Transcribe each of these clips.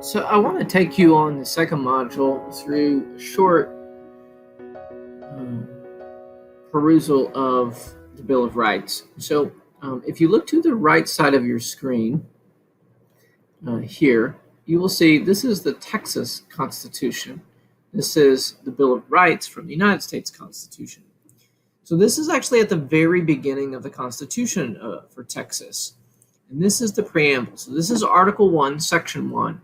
So I want to take you on the second module through a short perusal of the Bill of Rights. So if you look to the right side of your screen here, you will see this is the Texas Constitution. This is the Bill of Rights from the United States Constitution. So this is actually at the very beginning of the Constitution for Texas. And this is the preamble. So this is Article 1, Section 1.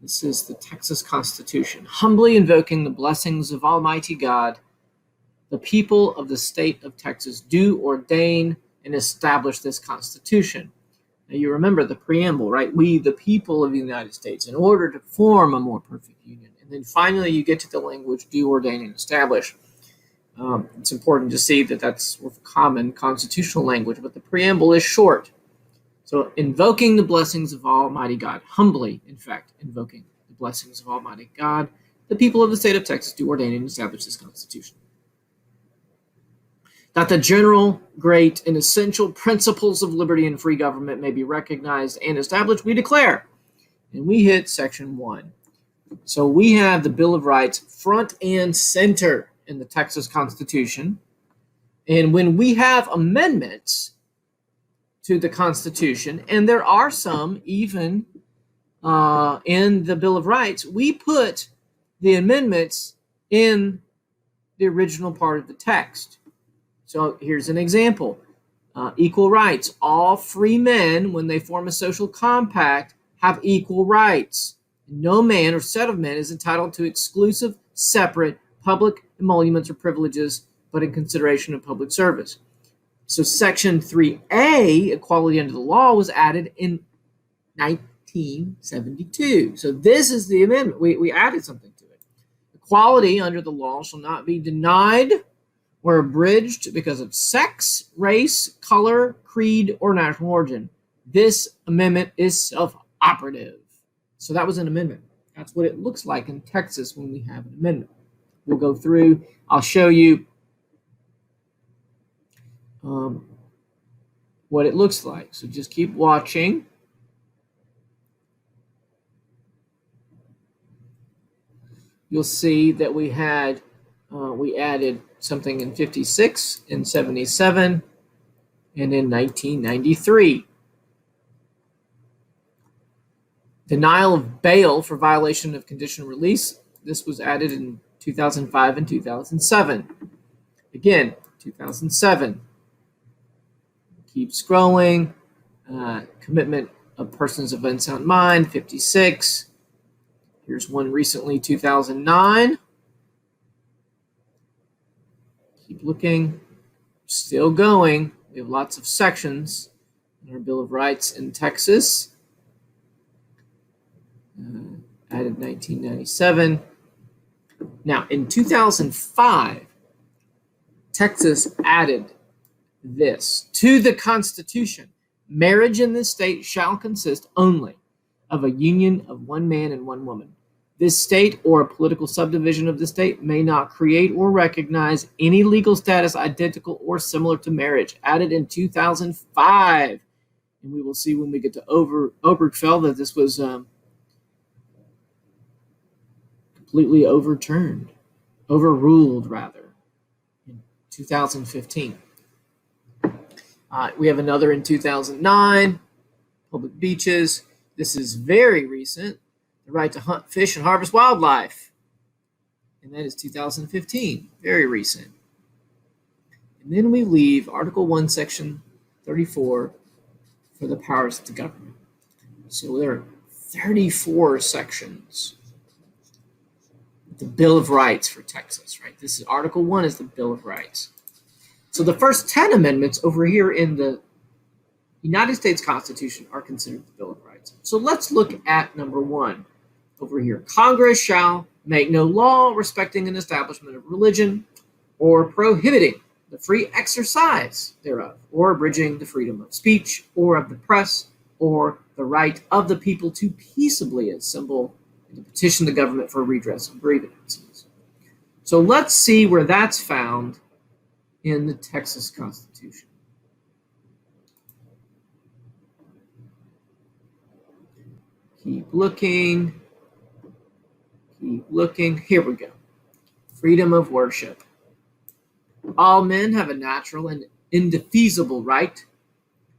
This is the Texas Constitution. Humbly invoking the blessings of Almighty God, the people of the state of Texas do ordain and establish this Constitution. Now you remember the preamble, right? We, the people of the United States, in order to form a more perfect union. And then finally you get to the language, do ordain and establish. It's important to see that that's common constitutional language, but the preamble is short. So invoking the blessings of Almighty God, humbly, in fact, invoking the blessings of Almighty God, the people of the state of Texas do ordain and establish this Constitution. That the general, great, and essential principles of liberty and free government may be recognized and established, we declare. And we hit Section 1. So we have the Bill of Rights front and center in the Texas Constitution. And when we have amendments to the Constitution, and there are some even in the Bill of Rights, we put the amendments in the original part of the text. So here's an example. Equal rights. All free men, when they form a social compact, have equal rights. No man or set of men is entitled to exclusive, separate, public emoluments or privileges, but in consideration of public service. So Section 3A, equality under the law, was added in 1972. So this is the amendment. We added something to it. Equality under the law shall not be denied or abridged because of sex, race, color, creed, or national origin. This amendment is self-operative. So that was an amendment. That's what it looks like in Texas when we have an amendment. We'll go through. I'll show you what it looks like. So just keep watching. You'll see that we added something in 56, in 77, and in 1993. Denial of bail for violation of conditional release. This was added in 2005 and 2007. Again, 2007. Keep scrolling. Commitment of persons of unsound mind, 56. Here's one recently, 2009. Keep looking. Still going. We have lots of sections in our Bill of Rights in Texas. Added 1997. Now, in 2005, Texas added this to the Constitution. Marriage in this state shall consist only of a union of one man and one woman. This state or a political subdivision of the state may not create or recognize any legal status identical or similar to marriage. Added in 2005. And we will see when we get to Obergefell that this was completely overruled rather, in 2015. We have another in 2009, public beaches. This is very recent, the right to hunt, fish, and harvest wildlife. And that is 2015, very recent. And then we leave Article 1, Section 34 for the powers of the government. So there are 34 sections. The Bill of Rights for Texas, right? This is Article 1 is the Bill of Rights. So the first 10 amendments over here in the United States Constitution are considered the Bill of Rights. So let's look at number 1 over here. Congress shall make no law respecting an establishment of religion or prohibiting the free exercise thereof, or abridging the freedom of speech or of the press, or the right of the people to peaceably assemble and to petition the government for redress of grievances. So let's see where that's found in the Texas Constitution. Keep looking. Keep looking. Here we go. Freedom of worship. All men have a natural and indefeasible right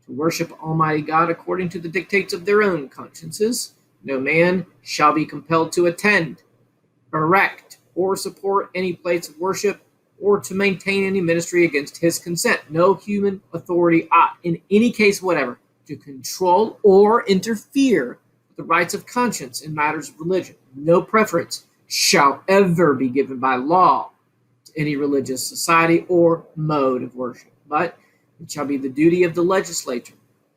to worship Almighty God according to the dictates of their own consciences. No man shall be compelled to attend, erect, or support any place of worship, or to maintain any ministry against his consent. No human authority ought, in any case whatever, to control or interfere with the rights of conscience in matters of religion. No preference shall ever be given by law to any religious society or mode of worship, but it shall be the duty of the legislature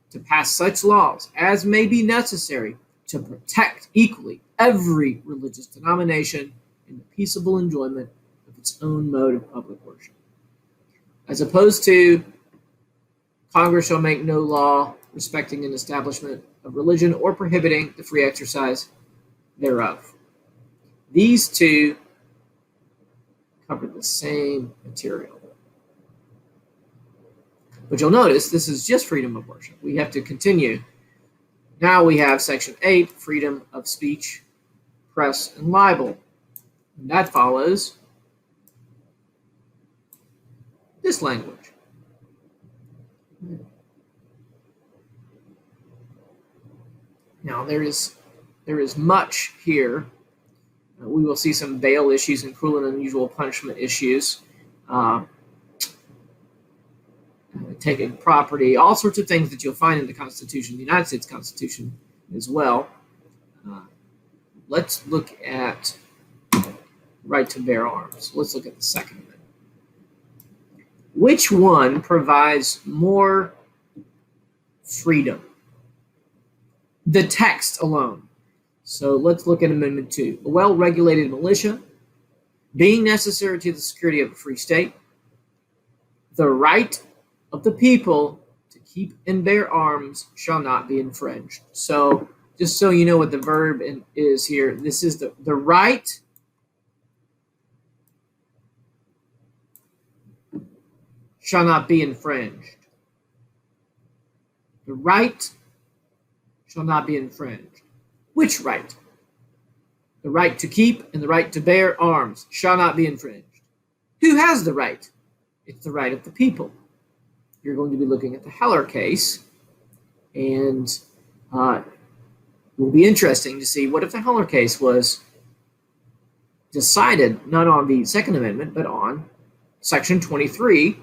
to pass such laws as may be necessary to protect equally every religious denomination in the peaceable enjoyment of its own mode of public worship. As opposed to, Congress shall make no law respecting an establishment of religion or prohibiting the free exercise thereof. These two cover the same material. But you'll notice this is just freedom of worship. We have to continue. Now we have Section 8, freedom of speech, press, and libel. And that follows this language. Now there is much here. We will see some bail issues and cruel and unusual punishment issues. Taking property, all sorts of things that you'll find in the Constitution, the United States Constitution as well. Let's look at right to bear arms. Let's look at the Second Amendment. Which one provides more freedom? The text alone. So let's look at Amendment 2. A well-regulated militia, being necessary to the security of a free state, the right of the people to keep and bear arms shall not be infringed. So just so you know what the verb is here, this is the right shall not be infringed. The right shall not be infringed. Which right? The right to keep and the right to bear arms shall not be infringed. Who has the right? It's the right of the people. You're going to be looking at the Heller case, and it will be interesting to see what if the Heller case was decided not on the Second Amendment, but on Section 23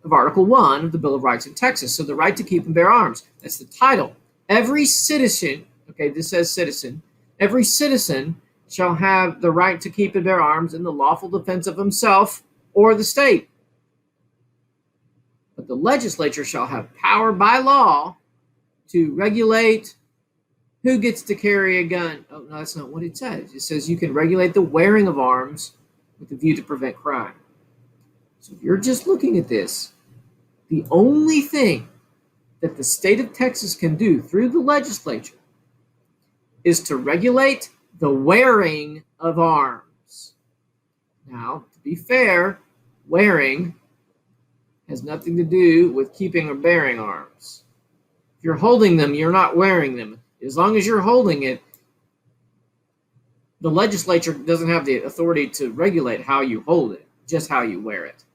of Article 1 of the Bill of Rights in Texas. So the right to keep and bear arms. That's the title. Every citizen, okay, this says citizen, every citizen shall have the right to keep and bear arms in the lawful defense of himself or the state. But the legislature shall have power by law to regulate who gets to carry a gun. Oh, no, that's not what it says. It says you can regulate the wearing of arms with a view to prevent crime. So if you're just looking at this, the only thing that the state of Texas can do through the legislature is to regulate the wearing of arms. Now, to be fair, wearing has nothing to do with keeping or bearing arms. If you're holding them, you're not wearing them. As long as you're holding it, the legislature doesn't have the authority to regulate how you hold it, just how you wear it.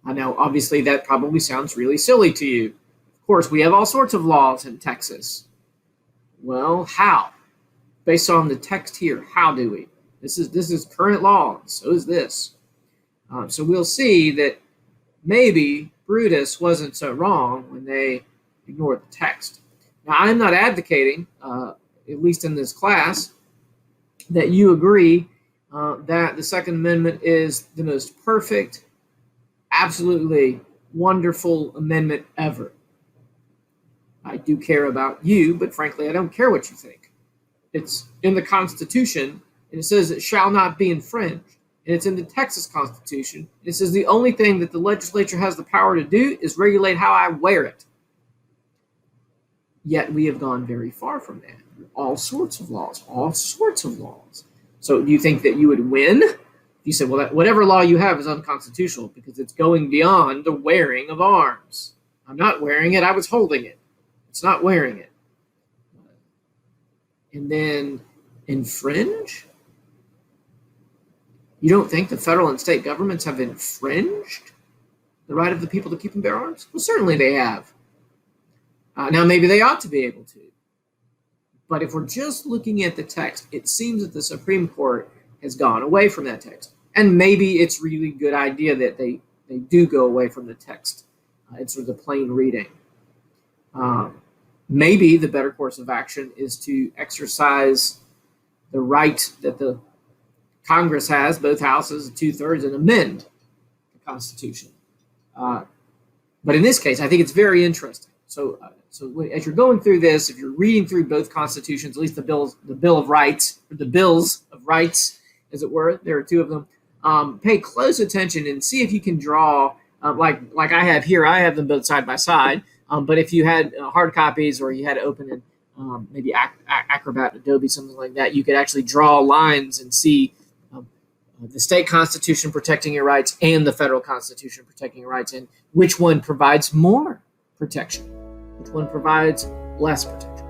I know, obviously, that probably sounds really silly to you. Of course, we have all sorts of laws in Texas. Well, how? Based on the text here, how do we? This is current law, so is this. So we'll see that maybe Brutus wasn't so wrong when they ignored the text. Now, I'm not advocating, at least in this class, that you agree that the Second Amendment is the most perfect, absolutely wonderful amendment ever. I do care about you, but frankly, I don't care what you think. It's in the Constitution, and it says it shall not be infringed. And it's in the Texas Constitution. And it says the only thing that the legislature has the power to do is regulate how I wear it. Yet we have gone very far from that. All sorts of laws, all sorts of laws. So do you think that you would win You say, well, whatever law you have is unconstitutional because it's going beyond the wearing of arms. I'm not wearing it. I was holding it. It's not wearing it. And then infringe? You don't think the federal and state governments have infringed the right of the people to keep and bear arms? Well, certainly they have. Now, maybe they ought to be able to. But if we're just looking at the text, it seems that the Supreme Court has gone away from that text. And maybe it's really good idea that they do go away from the text. It's sort of the plain reading. Maybe the better course of action is to exercise the right that the Congress has, both houses, 2/3, and amend the Constitution. But in this case, I think it's very interesting. So as you're going through this, if you're reading through both constitutions, at least the Bill of Rights, or the Bills of Rights, as it were, there are two of them. Pay close attention and see if you can draw, like I have here. I have them both side by side. But if you had hard copies, or you had to open in maybe Acrobat, Adobe, something like that, you could actually draw lines and see the state constitution protecting your rights and the federal constitution protecting your rights, and which one provides more protection, which one provides less protection.